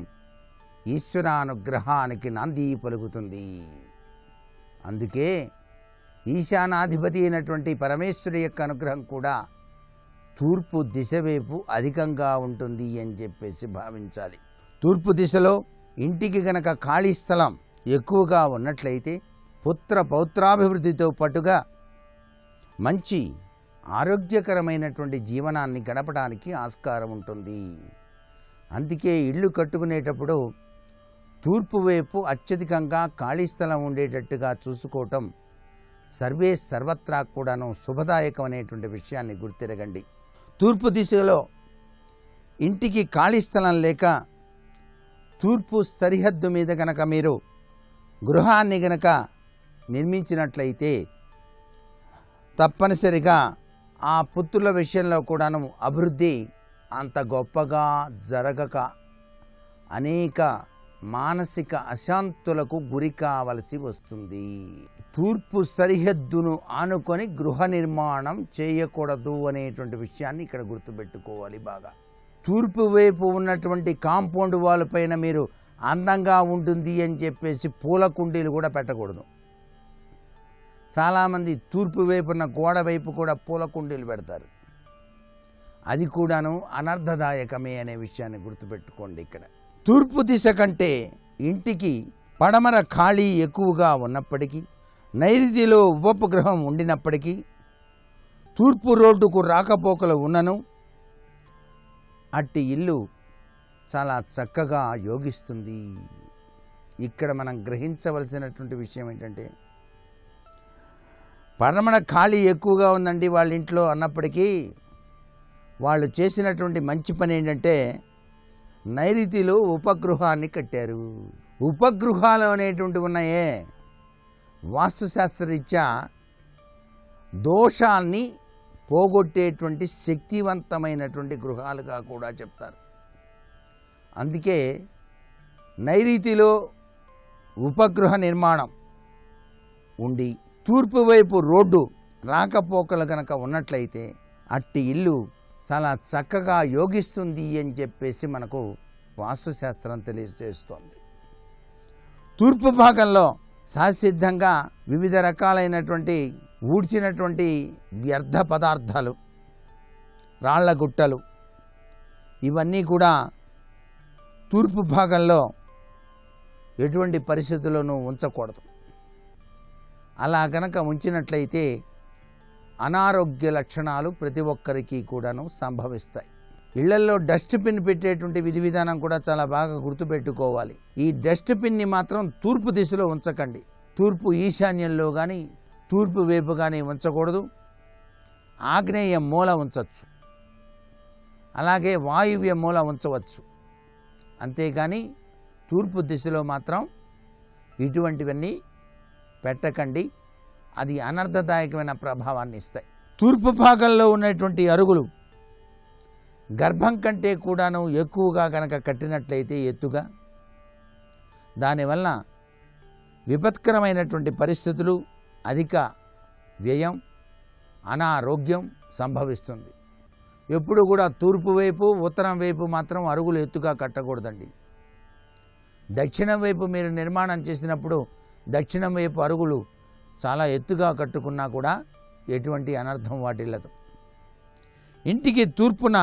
ఈశ్వరానుగ్రహానికి నాంది పలుకుతుంది. అందుకే ఈశానాధిపతి అయినటువంటి పరమేశ్వరుడి యొక్క అనుగ్రహం కూడా తూర్పు దిశ వైపు అధికంగా ఉంటుంది అని చెప్పేసి భావించాలి. తూర్పు దిశలో ఇంటికి గనక ఖాళీ స్థలం ఎక్కువగా ఉన్నట్లయితే పుత్ర పౌత్రాభివృద్ధితో పాటుగా మంచి ఆరోగ్యకరమైనటువంటి జీవనాన్ని గడపడానికి ఆస్కారం ఉంటుంది. అందుకే ఇల్లు కట్టుకునేటప్పుడు తూర్పు వైపు అత్యధికంగా ఖాళీ స్థలం ఉండేటట్టుగా చూసుకోవటం సర్వత్రా కూడాను శుభదాయకం అనేటువంటి విషయాన్ని గుర్తిరగండి. తూర్పు దిశలో ఇంటికి ఖాళీ స్థలం లేక తూర్పు సరిహద్దు మీద గనక మీరు గృహాన్ని గనక నిర్మించినట్లయితే తప్పనిసరిగా ఆ పుత్రుల విషయంలో కూడాను అభివృద్ధి అంత గొప్పగా జరగక అనేక మానసిక అశాంతులకు గురి కావలసి వస్తుంది. తూర్పు సరిహద్దును ఆనుకొని గృహ నిర్మాణం చేయకూడదు అనేటువంటి విషయాన్ని ఇక్కడ గుర్తుపెట్టుకోవాలి. బాగా తూర్పు వైపు ఉన్నటువంటి కాంపౌండ్ వాల్ పైన మీరు అందంగా ఉంటుంది అని చెప్పేసి పూల కుండీలు కూడా పెట్టకూడదు. చాలామంది తూర్పు వైపు ఉన్న గోడ వైపు కూడా పూల కుండీలు పెడతారు. అది కూడాను అనర్థదాయకమే అనే విషయాన్ని గుర్తుపెట్టుకోండి. ఇక్కడ తూర్పు దిశ కంటే ఇంటికి పడమర ఖాళీ ఎక్కువగా ఉన్నప్పటికీ, నైరుతిలో ఉపగ్రహం ఉండినప్పటికీ, తూర్పు రోడ్డుకు రాకపోకలు ఉన్నను అట్టి ఇల్లు చాలా చక్కగా యోగిస్తుంది. ఇక్కడ మనం గ్రహించవలసినటువంటి విషయం ఏంటంటే, పడమర ఖాళీ ఎక్కువగా ఉందండి వాళ్ళ ఇంట్లో అన్నప్పటికీ వాళ్ళు చేసినటువంటి మంచి పని ఏంటంటే నైరుతిలో ఉపగృహాన్ని కట్టారు. ఉపగృహాలు అనేటువంటి ఉన్నాయే వాస్తుశాస్త్రరీత్యా దోషాన్ని పోగొట్టేటువంటి శక్తివంతమైనటువంటి గృహాలుగా కూడా చెప్తారు. అందుకే నైరుతిలో ఉపగృహ నిర్మాణం ఉండి తూర్పు వైపు రోడ్డు రాకపోకలు కనుక ఉన్నట్లయితే అట్టి ఇల్లు చాలా చక్కగా యోగిస్తుంది అని చెప్పేసి మనకు వాస్తుశాస్త్రం తెలియజేస్తోంది. తూర్పు భాగంలో సహసిద్ధంగా వివిధ రకాలైనటువంటి ఊడ్చినటువంటి వ్యర్థ పదార్థాలు, రాళ్ల గుట్టలు ఇవన్నీ కూడా తూర్పు భాగంలో ఎటువంటి పరిస్థితుల్లోనూ ఉంచకూడదు. అలా కనుక ఉంచినట్లయితే అనారోగ్య లక్షణాలు ప్రతి ఒక్కరికి కూడాను సంభవిస్తాయి. ఇళ్లల్లో డస్ట్బిన్ పెట్టేటువంటి విధి విధానం కూడా చాలా బాగా గుర్తుపెట్టుకోవాలి. ఈ డస్ట్బిన్ని మాత్రం తూర్పు దిశలో ఉంచకండి. తూర్పు ఈశాన్యంలో కానీ తూర్పు వైపు కానీ ఉంచకూడదు. ఆగ్నేయ మూల ఉంచవచ్చు, అలాగే వాయువ్య మూల ఉంచవచ్చు. అంతేగాని తూర్పు దిశలో మాత్రం ఇటువంటివన్నీ పెట్టకండి. అది అనర్థదాయకమైన ప్రభావాన్ని ఇస్తాయి. తూర్పు భాగంలో ఉన్నటువంటి అరుగులు గర్భం కంటే కూడాను ఎక్కువగా కనుక కట్టినట్లయితే ఎత్తుగా, దానివల్ల విపత్కరమైనటువంటి పరిస్థితులు, అధిక వ్యయం, అనారోగ్యం సంభవిస్తుంది. ఎప్పుడు కూడా తూర్పు వైపు ఉత్తరం వైపు మాత్రం అరుగులు ఎత్తుగా కట్టకూడదండి. దక్షిణం వైపు మీరు నిర్మాణం చేసినప్పుడు దక్షిణం వైపు అరుగులు చాలా ఎత్తుగా కట్టుకున్నా కూడా ఎటువంటి అనర్థం వాటిల్లదు. ఇంటికి తూర్పున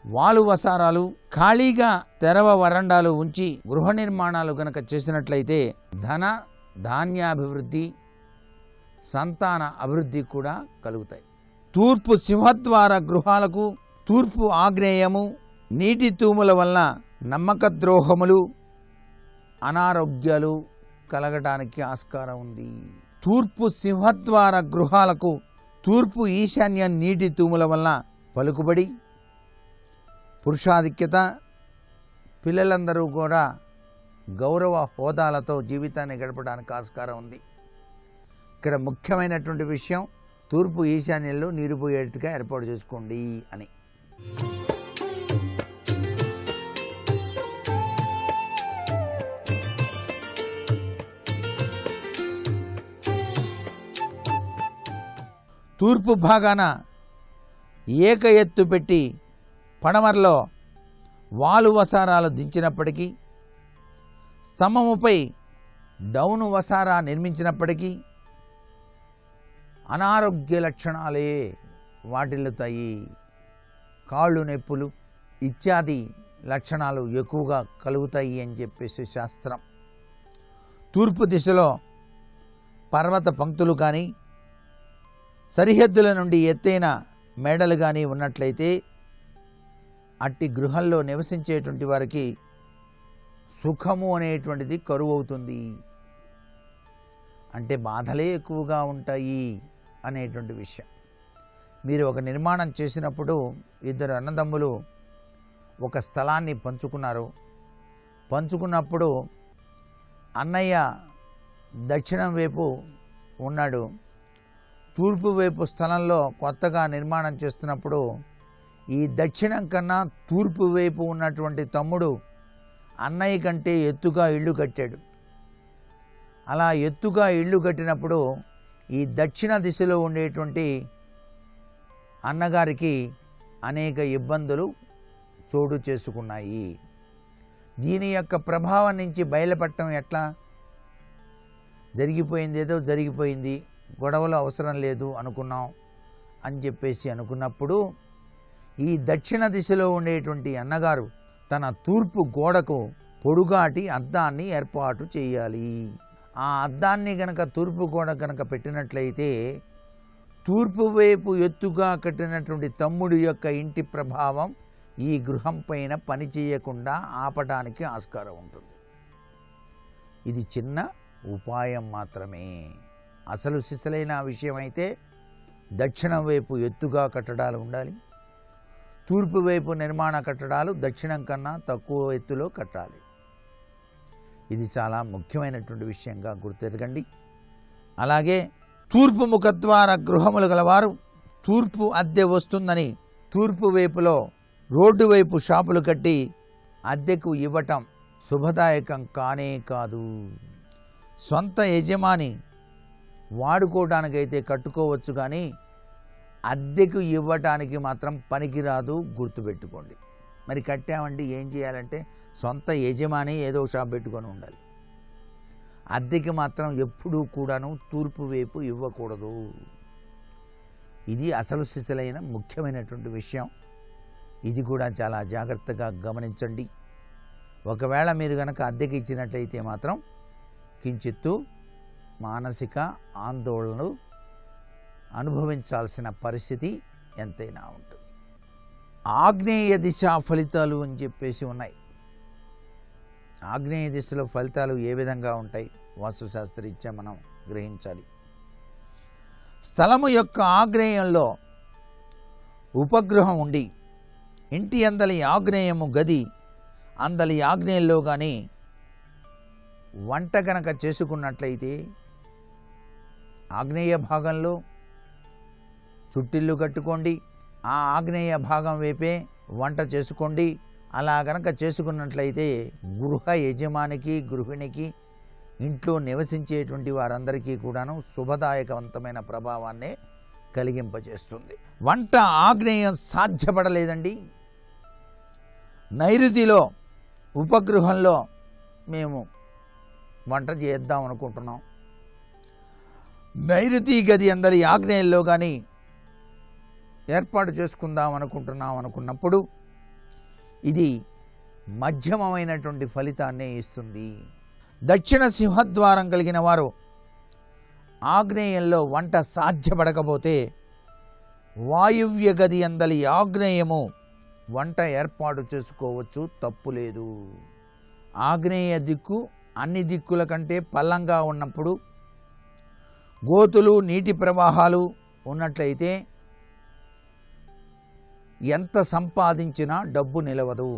వాలు వసారాలు, ఖాళీగా తెరవ వరండాలు ఉంచి గృహ నిర్మాణాలు గనక చేసినట్లయితే ధన ధాన్యాభివృద్ధి, సంతాన అభివృద్ధి కూడా కలుగుతాయి. తూర్పు సింహద్వార గృహాలకు తూర్పు ఆగ్నేయము నీటి తూముల వల్ల నమ్మక ద్రోహములు, అనారోగ్యాలు కలగడానికి ఆస్కారం ఉంది. తూర్పు సింహద్వార గృహాలకు తూర్పు ఈశాన్య నీటి తూముల వల్ల పలుకుబడి, పురుషాధిక్యత, పిల్లలందరూ కూడా గౌరవ హోదాలతో జీవితాన్ని గడపడానికి ఆస్కారం ఉంది. ఇక్కడ ముఖ్యమైనటువంటి విషయం తూర్పు ఈశాన్యంలో నీరు పోయేట్టుగా ఏర్పాటు చేసుకోండి అని. తూర్పు భాగాన ఏక ఎత్తు పెట్టి పడమరలో వాలు వసారాలు దించినప్పటికీ, స్తంభముపై డౌను వసారా నిర్మించినప్పటికీ అనారోగ్య లక్షణాలే వాటిల్లుతాయి. కాళ్ళు నొప్పులు ఇత్యాది లక్షణాలు ఎక్కువగా కలుగుతాయి అని చెప్పేసి శాస్త్రం. తూర్పు దిశలో పర్వత పంక్తులు కానీ, సరిహద్దుల నుండి ఎత్తైన మేడలు కానీ ఉన్నట్లయితే అట్టి గృహంలో నివసించేటువంటి వారికి సుఖము అనేటువంటిది కరువు అవుతుంది. అంటే బాధలే ఎక్కువగా ఉంటాయి అనేటువంటి విషయం. మీరు ఒక నిర్మాణం చేసినప్పుడు ఇద్దరు అన్నదమ్ములు ఒక స్థలాన్ని పంచుకున్నప్పుడు అన్నయ్య దక్షిణం వైపు ఉన్నాడు. తూర్పు వైపు స్థలంలో కొత్తగా నిర్మాణం చేస్తున్నప్పుడు ఈ దక్షిణం కన్నా తూర్పు వైపు ఉన్నటువంటి తమ్ముడు అన్నయ్య కంటే ఎత్తుగా ఇల్లు కట్టాడు. అలా ఎత్తుగా ఇల్లు కట్టినప్పుడు ఈ దక్షిణ దిశలో ఉండేటువంటి అన్నగారికి అనేక ఇబ్బందులు చోటు చేసుకున్నాయి. దీని యొక్క ప్రభావం నుంచి బయలుపడటం ఎట్లా? జరిగిపోయింది ఏదో జరిగిపోయింది, గొడవలు అవసరం లేదు అనుకున్నాం అని చెప్పేసి అనుకున్నప్పుడు ఈ దక్షిణ దిశలో ఉండేటువంటి అన్నగారు తన తూర్పు గోడకు పొడుగాటి అద్దాన్ని ఏర్పాటు చేయాలి. ఆ అద్దాన్ని గనక తూర్పు గోడ కనుక పెట్టినట్లయితే తూర్పు వైపు ఎత్తుగా కట్టినటువంటి తమ్ముడి యొక్క ఇంటి ప్రభావం ఈ గృహం పైన పని చేయకుండా ఆపడానికి ఆస్కారం ఉంటుంది. ఇది చిన్న ఉపాయం మాత్రమే. అసలు సిసలైన విషయం అయితే దక్షిణం వైపు ఎత్తుగా కట్టడాలు ఉండాలి. తూర్పు వైపు నిర్మాణ కట్టడాలు దక్షిణం కన్నా తక్కువ ఎత్తులో కట్టాలి. ఇది చాలా ముఖ్యమైనటువంటి విషయంగా గుర్తెరగండి. అలాగే తూర్పు ముఖద్వార గృహములు గలవారు తూర్పు అద్దె వస్తుందని తూర్పు వైపులో రోడ్డు వైపు షాపులు కట్టి అద్దెకు ఇవ్వటం శుభదాయకం కానే కాదు. సొంత యజమాని వాడుకోవడానికైతే కట్టుకోవచ్చు, కానీ అద్దెకు ఇవ్వటానికి మాత్రం పనికిరాదు, గుర్తుపెట్టుకోండి. మరి కట్టామండి ఏం చేయాలంటే సొంత యజమాని ఏదో షాప్ పెట్టుకొని ఉండాలి. అద్దెకి మాత్రం ఎప్పుడూ కూడాను తూర్పు వైపు ఇవ్వకూడదు. ఇది అసలు సిసలైన ముఖ్యమైనటువంటి విషయం. ఇది కూడా చాలా జాగ్రత్తగా గమనించండి. ఒకవేళ మీరు కనుక అద్దెకి ఇచ్చినట్లయితే మాత్రం కించిత్తు మానసిక ఆందోళనలు అనుభవించాల్సిన పరిస్థితి ఎంతైనా ఉంటుంది. ఆగ్నేయ దిశ ఫలితాలు అని చెప్పేసి ఉన్నాయి. ఆగ్నేయ దిశలో ఫలితాలు ఏ విధంగా ఉంటాయి వాస్తుశాస్త్రరీత్యా మనం గ్రహించాలి. స్థలము యొక్క ఆగ్నేయంలో ఉపగ్రహం ఉండి ఇంటి అందలి ఆగ్నేయము గది అందలి ఆగ్నేయంలో కానీ వంట కనుక చేసుకున్నట్లయితే ఆగ్నేయ భాగంలో చుట్టిల్లు కట్టుకోండి, ఆ ఆగ్నేయ భాగం వైపే వంట చేసుకోండి. అలా కనుక చేసుకున్నట్లయితే గృహ యజమానికి, గృహిణికి, ఇంట్లో నివసించేటువంటి వారందరికీ కూడాను శుభదాయకవంతమైన ప్రభావాన్ని కలిగింపజేస్తుంది. వంట ఆగ్నేయం సాధ్యపడలేదండి, నైరుతిలో ఉపగృహంలో మేము వంట చేద్దాం అనుకుంటున్నాం, నైరుతి గది అందరి ఆగ్నేయంలో కానీ ఏర్పాటు చేసుకుందాం అనుకుంటున్నాం అనుకున్నప్పుడు ఇది మధ్యమమైనటువంటి ఫలితాన్నే ఇస్తుంది. దక్షిణ సింహద్వారం కలిగిన వారు ఆగ్నేయంలో వంట సాధ్యపడకపోతే వాయువ్య గది అందలి ఆగ్నేయము వంట ఏర్పాటు చేసుకోవచ్చు, తప్పు లేదు. ఆగ్నేయ దిక్కు అన్ని దిక్కుల కంటే పల్లంగా ఉన్నప్పుడు, గోతులు నీటి ప్రవాహాలు ఉన్నట్లయితే ఎంత సంపాదించినా డబ్బు నిలవదు,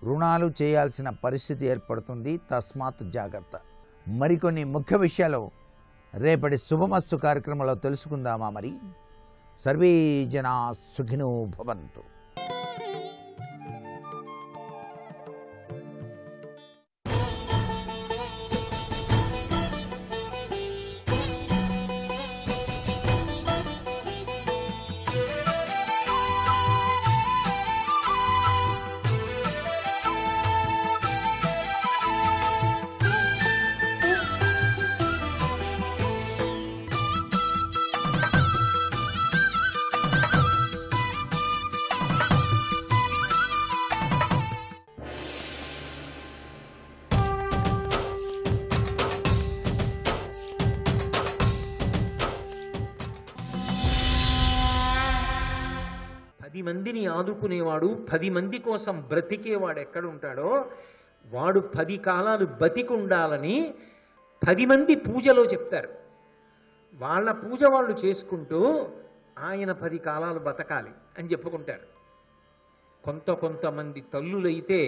రుణాలు చేయాల్సిన పరిస్థితి ఏర్పడుతుంది. తస్మాత్ జాగ్రత్త. మరికొన్ని ముఖ్య విషయాలు రేపటి శుభమస్తు కార్యక్రమంలో తెలుసుకుందామా? మరి సర్వే జనా సుఖినో భవంతు. మందిని ఆదుకునేవాడు, 10 మంది కోసం బ్రతికేవాడు ఎక్కడుంటాడో వాడు 10 కాలాలు బతికుండాలని 10 మంది పూజలో చెప్తారు. వాళ్ళ పూజ వాళ్ళు చేసుకుంటూ ఆయన 10 కాలాలు బతకాలి అని చెప్పుకుంటారు. కొంతమంది తల్లులైతే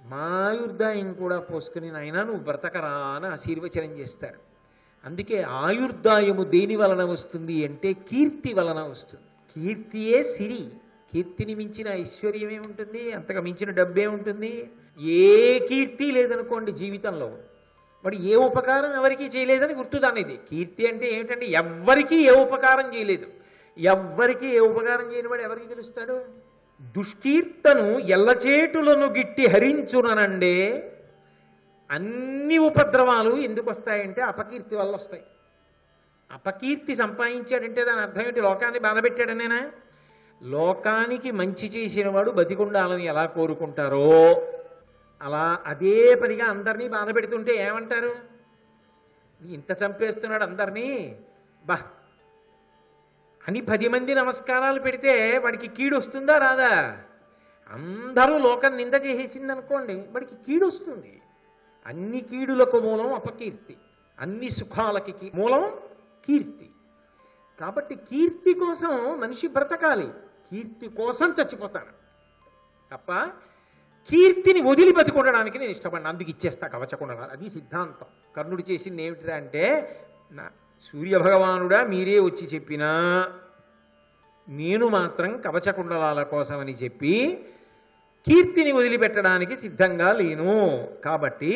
మా ఆయుర్దాయం కూడా పోసుకుని నాయనా నువ్వు బ్రతకరా అని ఆశీర్వచనం చేస్తారు. అందుకే ఆయుర్దాయము దేని వలన వస్తుంది అంటే కీర్తి వలన వస్తుంది. కీర్తియే సిరి. కీర్తిని మించిన ఐశ్వర్యం ఏముంటుంది? అంతగా మించిన డబ్బే ఉంటుంది? ఏ కీర్తి లేదనుకోండి జీవితంలో, వాడు ఏ ఉపకారం ఎవరికీ చేయలేదని గుర్తు దానిది. కీర్తి అంటే ఏమిటంటే ఎవ్వరికీ ఏ ఉపకారం చేయలేదు. ఎవ్వరికీ ఏ ఉపకారం చేయని వాడు ఎవరికి తెలుస్తాడు? దుష్కీర్తను ఎల్లచేటులను గిట్టి హరించుననండే. అన్ని ఉపద్రవాలు ఎందుకు వస్తాయంటే అపకీర్తి వల్ల వస్తాయి. అపకీర్తి సంపాదించాడంటే దాని అర్థం ఏంటి? లోకాన్ని బాధపెట్టాడనేనా? లోకానికి మంచి చేసిన వాడు బతికుండాలని ఎలా కోరుకుంటారో అలా అదే పనిగా అందరినీ బాధ పెడుతుంటే ఏమంటారు? ఇంత చంపేస్తున్నాడు అందరినీ బా అని 10 మంది నమస్కారాలు పెడితే వాడికి కీడు వస్తుందా రాదా? అందరూ లోకం నింద చేసేసింది అనుకోండి, వాడికి కీడు వస్తుంది. అన్ని కీడులకు మూలం అపకీర్తి, అన్ని సుఖాలకి మూలం కీర్తి. కాబట్టి కీర్తి కోసం మనిషి బ్రతకాలి, కీర్తి కోసం చచ్చిపోతాను తప్ప కీర్తిని వదిలి బతికొనడానికి నేను ఇష్టపడిన. అందుకు ఇచ్చేస్తా కవచకుండలాలు. అది సిద్ధాంతం. కర్ణుడు చేసింది ఏమిటిరా అంటే, నా సూర్యభగవానుడా మీరే వచ్చి చెప్పినా నేను మాత్రం కవచకుండలాల కోసమని చెప్పి కీర్తిని వదిలిపెట్టడానికి సిద్ధంగా లేను. కాబట్టి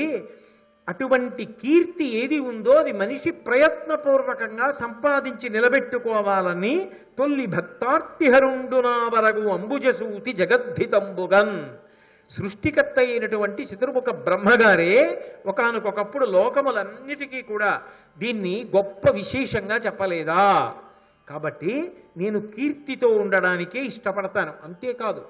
అటువంటి కీర్తి ఏది ఉందో అది మనిషి ప్రయత్నపూర్వకంగా సంపాదించి నిలబెట్టుకోవాలని తొల్లి భక్తార్తిహరుండునా వరగు అంబుజసూతి జగద్ధితంబుగన్. సృష్టికర్త అయినటువంటి చతుర్ముఖ బ్రహ్మగారే ఒకానొకప్పుడు లోకములన్నిటికీ కూడా దీన్ని గొప్ప విశేషంగా చెప్పలేదా? కాబట్టి నేను కీర్తితో ఉండడానికే ఇష్టపడతాను. అంతేకాదు,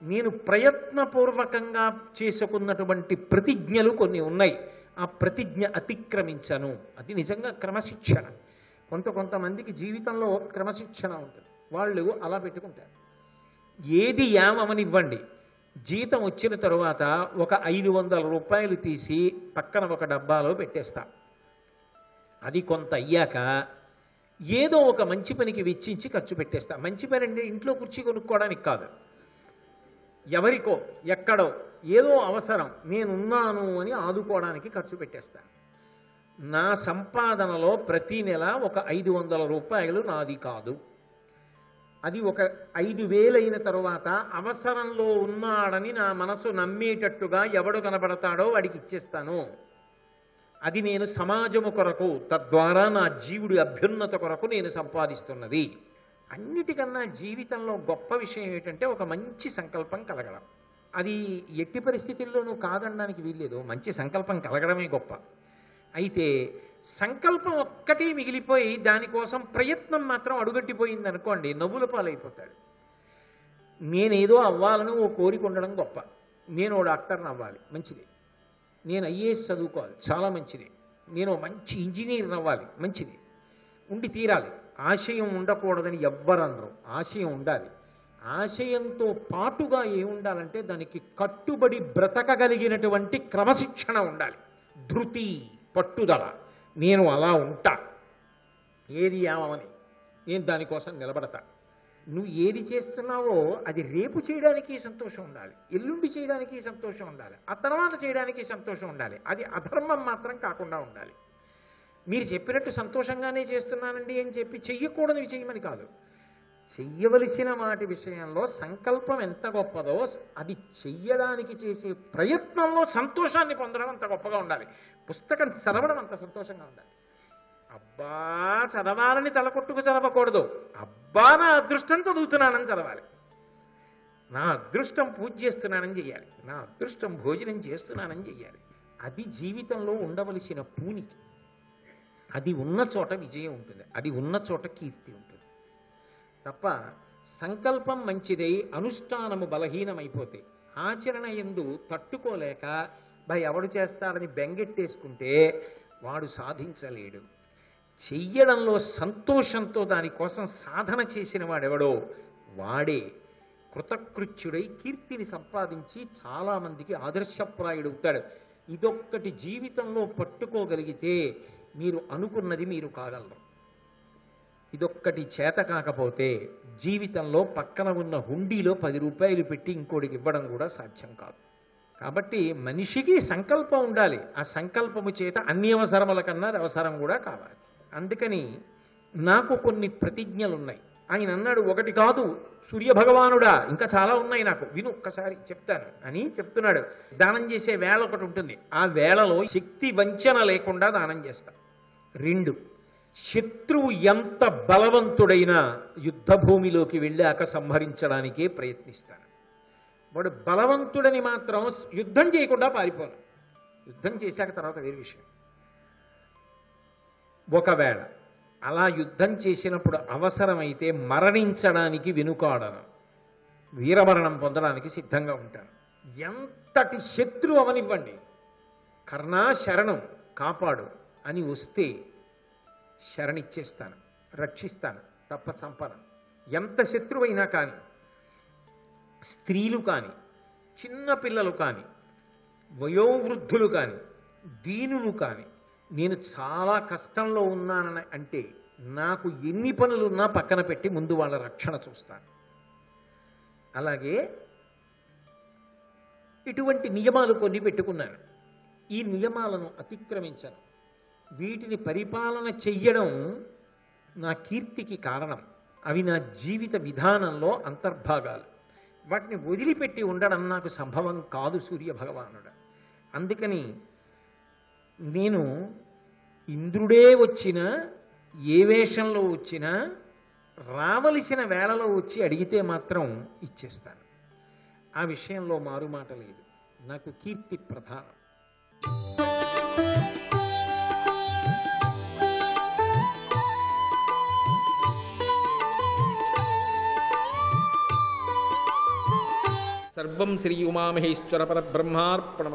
నేను ప్రయత్నపూర్వకంగా చేసుకున్నటువంటి ప్రతిజ్ఞలు కొన్ని ఉన్నాయి. ఆ ప్రతిజ్ఞ అతిక్రమించను. అది నిజంగా క్రమశిక్షణ. కొంతమందికి జీవితంలో క్రమశిక్షణ ఉంటుంది. వాళ్ళు అలా పెట్టుకుంటారు. ఏది యామనివ్వండి, జీతం వచ్చిన తరువాత ఒక 500 రూపాయలు తీసి పక్కన ఒక డబ్బాలో పెట్టేస్తా. అది కొంత అయ్యాక ఏదో ఒక మంచి పనికి వెచ్చించి ఖర్చు పెట్టేస్తా. మంచి పని అంటే ఇంట్లో కుర్చీ కొనుక్కోవడానికి కాదు, ఎవరికో ఎక్కడో ఏదో అవసరం నేనున్నాను అని ఆదుకోవడానికి ఖర్చు పెట్టేస్తాను. నా సంపాదనలో ప్రతి నెల ఒక 500 రూపాయలు నాది కాదు. అది ఒక 5,000 అయిన తరువాత అవసరంలో ఉన్నాడని నా మనసు నమ్మేటట్టుగా ఎవడు కనబడతాడో వాడికి ఇచ్చేస్తాను. అది నేను సమాజము కొరకు, తద్వారా నా జీవుడి అభ్యున్నత కొరకు నేను సంపాదిస్తున్నది. అన్నిటికన్నా జీవితంలో గొప్ప విషయం ఏంటంటే ఒక మంచి సంకల్పం కలగడం. అది ఎట్టి పరిస్థితుల్లోనూ కాదనడానికి వీల్లేదు. మంచి సంకల్పం కలగడమే గొప్ప. అయితే సంకల్పం ఒక్కటి మిగిలిపోయి దానికోసం ప్రయత్నం మాత్రం అడుగట్టిపోయింది అనుకోండి, నవ్వుల పాలైపోతాడు. నేనేదో అవ్వాలని ఓ కోరిక ఉండడం గొప్ప. నేను ఓ డాక్టర్ని అవ్వాలి, మంచిది. నేను ఐఏఎస్ చదువుకోవాలి, చాలా మంచిది. నేను మంచి ఇంజనీర్ని అవ్వాలి, మంచిది. ఉండి తీరాలి. ఆశయం ఉండకూడదని ఎవ్వరనరు. ఆశయం ఉండాలి. ఆశయంతో పాటుగా ఏముండాలంటే దానికి కట్టుబడి బ్రతకగలిగినటువంటి క్రమశిక్షణ ఉండాలి. ధృతి, పట్టుదల. నేను అలా ఉంటా, ఏది ఏమని నేను దానికోసం నిలబడతా. నువ్వు ఏది చేస్తున్నావో అది రేపు చేయడానికి సంతోషం ఉండాలి, ఎల్లుండి చేయడానికి సంతోషం ఉండాలి, ఆ తర్వాత చేయడానికి సంతోషం ఉండాలి. అది అధర్మం మాత్రం కాకుండా ఉండాలి. మీరు చెప్పినట్టు సంతోషంగానే చేస్తున్నానండి అని చెప్పి చెయ్యకూడనివి చేయమని కాదు. చెయ్యవలసిన వాటి విషయంలో సంకల్పం ఎంత గొప్పదో అది చెయ్యడానికి చేసే ప్రయత్నంలో సంతోషాన్ని పొందడం అంత గొప్పగా ఉండాలి. పుస్తకం చదవడం అంత సంతోషంగా ఉండాలి. అబ్బా చదవాలని తలకొట్టుకు చదవకూడదు. అబ్బా నా అదృష్టం చదువుతున్నానని చదవాలి. నా అదృష్టం పూజ చేస్తున్నానని చెయ్యాలి. నా అదృష్టం భోజనం చేస్తున్నానని చెయ్యాలి. అది జీవితంలో ఉండవలసిన పూనికి. అది ఉన్న చోట విజయం ఉంటుంది, అది ఉన్న చోట కీర్తి ఉంటుంది. తప్ప సంకల్పం మంచిదై అనుష్ఠానము బలహీనమైపోతే, ఆచరణ యందు తట్టుకోలేక ఎవడు చేస్తాడని బెంగెట్టేసుకుంటే వాడు సాధించలేడు. చెయ్యడంలో సంతోషంతో దానికోసం సాధన చేసిన వాడెవడో వాడే కృతకృత్యుడై కీర్తిని సంపాదించి చాలామందికి ఆదర్శప్రాయుడవుతాడు. ఇదొక్కటి జీవితంలో పట్టుకోగలిగితే మీరు అనుకున్నది మీరు కాగలరు. ఇదొక్కటి చేత కాకపోతే జీవితంలో పక్కన ఉన్న హుండీలో 10 రూపాయలు పెట్టి ఇంకోటికి ఇవ్వడం కూడా సాధ్యం కాదు. కాబట్టి మనిషికి సంకల్పం ఉండాలి. ఆ సంకల్పము చేత అన్ని అవసరముల కన్నా అవసరం కూడా కావాలి. అందుకని నాకు కొన్ని ప్రతిజ్ఞలు ఉన్నాయి. ఆయన అన్నాడు, ఒకటి కాదు సూర్యభగవానుడా, ఇంకా చాలా ఉన్నాయి నాకు, విను ఒక్కసారి చెప్తాను అని చెప్తున్నాడు. దానం చేసే వేళ ఒకటి ఉంటుంది. ఆ వేళలో శక్తి వంచన లేకుండా దానం చేస్తా. 2, శత్రువు ఎంత బలవంతుడైనా యుద్ధ భూమిలోకి వెళ్ళాక సంహరించడానికే ప్రయత్నిస్తాను. వాడు బలవంతుడని మాత్రం యుద్ధం చేయకుండా పారిపోను. యుద్ధం చేశాక తర్వాత వేరే విషయం. ఒకవేళ అలా యుద్ధం చేసినప్పుడు అవసరమైతే మరణించడానికి వెనుకాడను, వీరమరణం పొందడానికి సిద్ధంగా ఉంటాను. ఎంతటి శత్రువు అవనివ్వండి, కర్ణా శరణం కాపాడు అని వస్తే శరణిచ్చేస్తాను, రక్షిస్తాను, తప్ప చంపను. ఎంత శత్రువైనా కానీ, స్త్రీలు కానీ, చిన్నపిల్లలు కానీ, వయోవృద్ధులు కానీ, దీనులు కానీ, నేను చాలా కష్టంలో ఉన్నానని అంటే నాకు ఎన్ని పనులున్నా పక్కన పెట్టి ముందు వాళ్ళ రక్షణ చూస్తాను. అలాగే ఇటువంటి నియమాలు కొన్ని పెట్టుకున్నాను. ఈ నియమాలను అతిక్రమించను. వీటిని పరిపాలన చెయ్యడం నా కీర్తికి కారణం. అవి నా జీవిత విధానంలో అంతర్భాగాలు. వాటిని వదిలిపెట్టి ఉండడం నాకు సంభవం కాదు సూర్యభగవానుడు. అందుకని నేను ఇంద్రుడే వచ్చినా, ఏ వేషంలో వచ్చినా, రావలసిన వేళలో వచ్చి అడిగితే మాత్రం ఇచ్చేస్తాను. ఆ విషయంలో మారుమాట లేదు. నాకు కీర్తి ప్రధానం. సర్వం శ్రీ ఉమామహేశ్వర పరబ్రహ్మార్పణమస్తు.